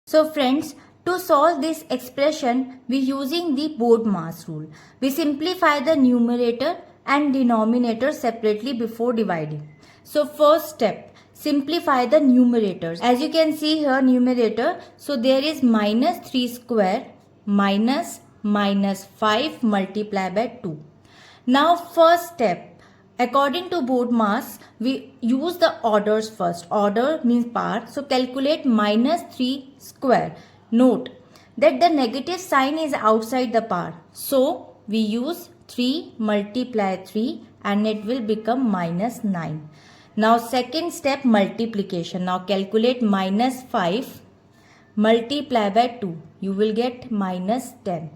So friends, to solve this expression, we using the BODMAS rule. We simplify the numerator and denominator separately before dividing. So first step, simplify the numerators. As you can see here, numerator, so there is minus 3 square minus 5 multiplied by 2. Now first step, according to BODMAS, we use the orders first. Order means power. So calculate minus 3 square. Note that the negative sign is outside the power. So we use 3 multiply 3 and it will become minus 9. Now second step, multiplication. Now calculate minus 5 multiply by 2. You will get minus 10.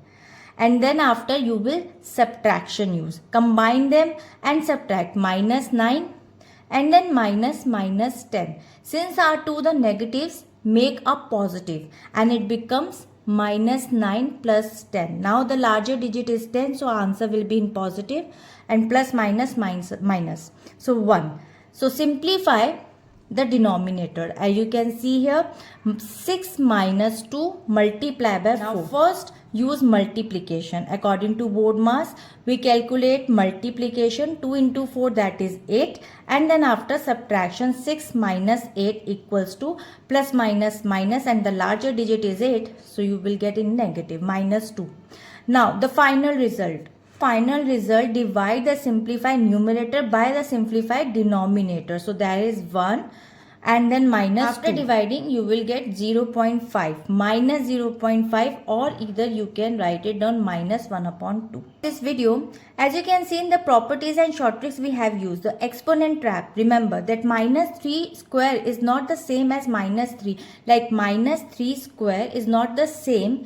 And then after you will subtraction use. Combine them and subtract minus 9 and then minus 10. Since are two the negatives, make a positive and it becomes minus 9 plus 10. Now the larger digit is 10, so answer will be in positive, and plus minus. So 1. So simplify the denominator. As you can see here, 6 minus 2 multiplied by 4. Now first use multiplication. According to BODMAS, we calculate multiplication. 2 into 4, that is 8, and then after subtraction 6 minus 8 equals to plus minus, and the larger digit is 8, so you will get in negative minus 2. Now the final result. Divide the simplified numerator by the simplified denominator. So there is 1 and then minus after 2. Dividing you will get 0.5 minus 0.5, or either you can write it down minus 1 upon 2. This video, as you can see in the properties and short tricks, we have used the exponent trap. Remember that minus 3 square is not the same as minus 3. Like minus 3 square is not the same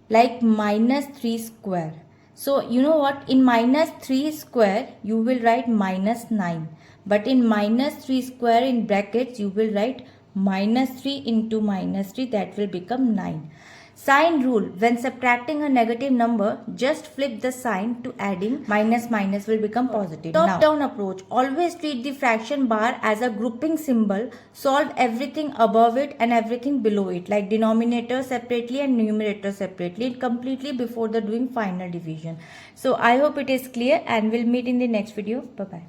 like minus 3 square. So you know what, in minus 3 square you will write minus 9, but in minus 3 square in brackets you will write minus 3 into minus 3, that will become 9. Sign rule, when subtracting a negative number, just flip the sign to adding, minus will become positive. Top down approach, always treat the fraction bar as a grouping symbol. Solve everything above it and everything below it, like denominator separately and numerator separately, completely before the doing final division. So I hope it is clear, and we'll meet in the next video. Bye bye.